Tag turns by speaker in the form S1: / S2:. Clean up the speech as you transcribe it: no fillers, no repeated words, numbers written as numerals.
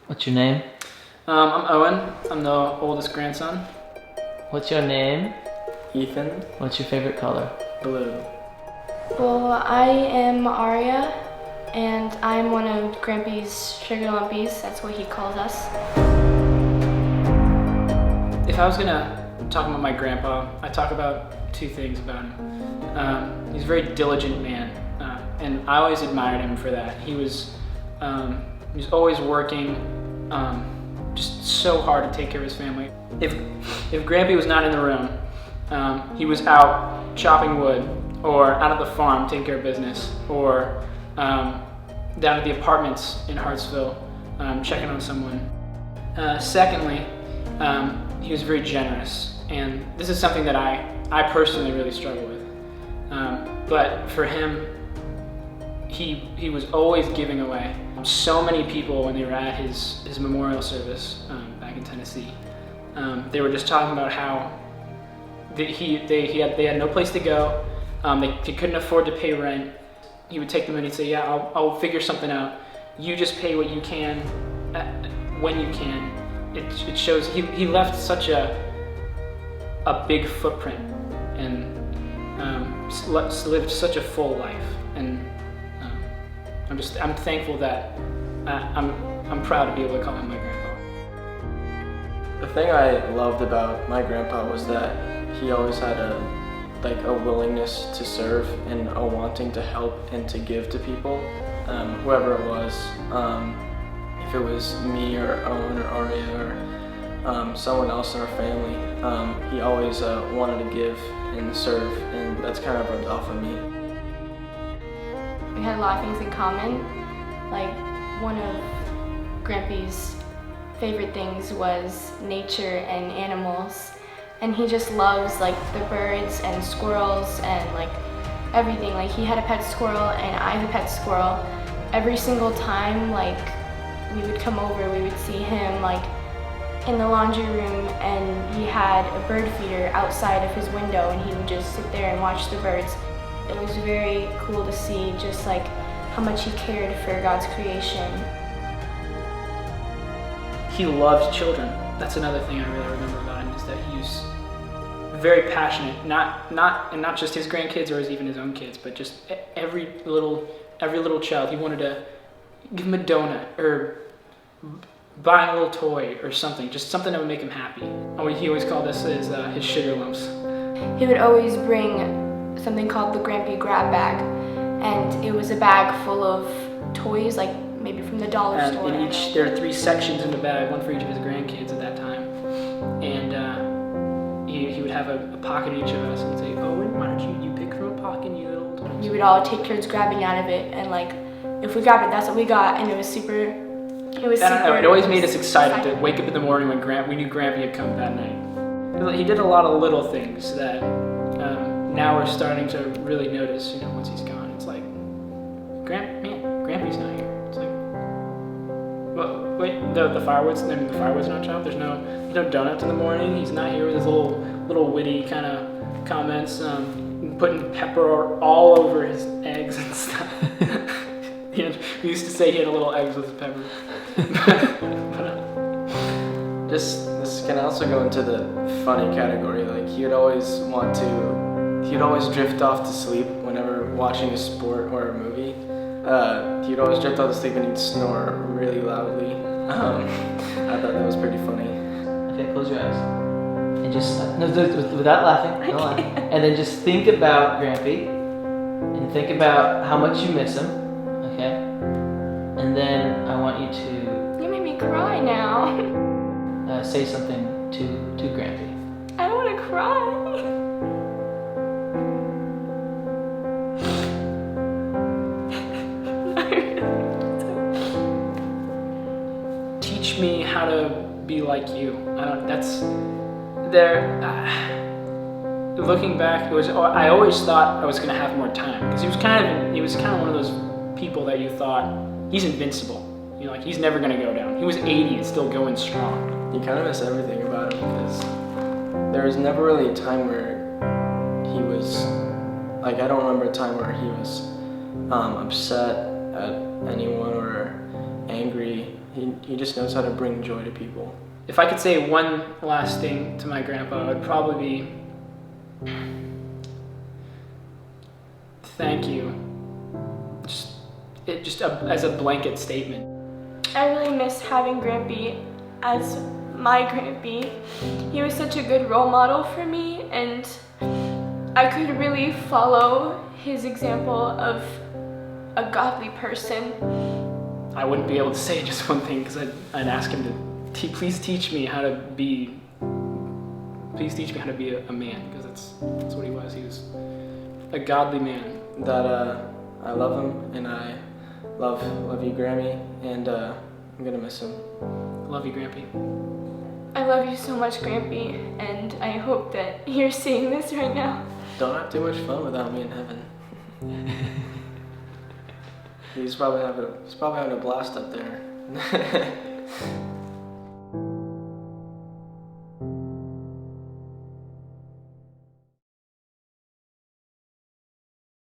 S1: What's your name?
S2: I'm Owen. I'm the oldest grandson.
S1: What's your name?
S3: Ethan.
S1: What's your favorite color?
S3: Blue.
S4: Well, I am Aria, and I'm one of Grampy's sugar lumpies. That's what he calls us.
S2: If I was gonna talk about my grandpa, I talk about two things about him. He's a very diligent man, and I always admired him for that. He was always working, just so hard to take care of his family. If Grampy was not in the room, he was out chopping wood, or out at the farm taking care of business, or down at the apartments in Hartsville checking on someone. Secondly, he was very generous, and this is something that I personally really struggle with. But for him, he was always giving away. So many people, when they were at his memorial service back in Tennessee, they were just talking about how they had no place to go. They couldn't afford to pay rent. He would take them and he'd say, "Yeah, I'll figure something out. You just pay what you can when you can." It shows he left such a big footprint and lived such a full life. And I'm thankful that I'm proud to be able to call him my grandpa.
S3: The thing I loved about my grandpa was that he always had a willingness to serve and a wanting to help and to give to people, whoever it was. If it was me or Owen or Aria or someone else in our family, he always wanted to give and serve, and that's kind of rubbed off on me.
S4: We had a lot of things in common. Like, one of Grampy's favorite things was nature and animals. And he just loves like the birds and squirrels and like everything. Like, he had a pet squirrel and I have a pet squirrel. Every single time like we would come over, we would see him like in the laundry room, and he had a bird feeder outside of his window, and he would just sit there and watch the birds. It was very cool to see just like how much he cared for God's creation.
S2: He loved children. That's another thing I really remember about him, is that he was very passionate, not just his grandkids or even his own kids, but just every little child. He wanted to give him a donut or buy a little toy or something, just something that would make him happy. He always called us his sugar lumps.
S4: He would always bring something called the Grampy grab bag, and it was a bag full of toys, like maybe from the dollar store.
S2: And there are 3 sections in the bag, one for each of his grandkids at that time. And he would have a pocket each of us and say, "Owen, why don't you pick from a pocket, you little toys?"
S4: We would all take turns grabbing out of it, and like if we grabbed it, that's what we got, and it was super.
S2: It always made us excited to wake up in the morning when we knew Grampy had come that night. He did a lot of little things that now we're starting to really notice. Once he's gone, it's like, Grampy's not here. It's like, well, wait, the firewood's not chopped. There's no donuts in the morning. He's not here with his little witty kind of comments, putting pepper all over his eggs and stuff. We used to say he had a little eggs with his pepper.
S3: This can also go into the funny category. Like, he'd always drift off to sleep whenever watching a sport or a movie. He'd always drift off to sleep and he'd snore really loudly. I thought that was pretty funny.
S1: Okay, close your eyes. And just, without laughing, don't laugh. And then just think about Grampy, and think about how much you miss him, okay? And then I want you to...
S4: You made me cry now.
S1: say something to Grampy.
S4: I don't want to cry.
S2: Teach me how to be like you. Looking back, I always thought I was going to have more time, because he was kind of one of those people that you thought, he's invincible. He's never going to go down. He was 80 and still going strong.
S3: You kind of miss everything about him, because there was never really a time where he was, I don't remember a time where he was upset at anyone or angry. He just knows how to bring joy to people.
S2: If I could say one last thing to my grandpa, it would probably be thank you. As a blanket statement.
S4: I really miss having Grampy as my Grampy. He was such a good role model for me, and I could really follow his example of a godly person.
S2: I wouldn't be able to say just one thing because I'd ask him to please teach me how to be a man, because that's what he was. He was a godly man.
S3: That I love him, and I love you, Grammy, and I'm gonna miss him.
S2: Love you, Grampy.
S4: I love you so much, Grampy, and I hope that you're seeing this right now.
S3: Don't have too much fun without me in heaven. He's probably having a blast up there.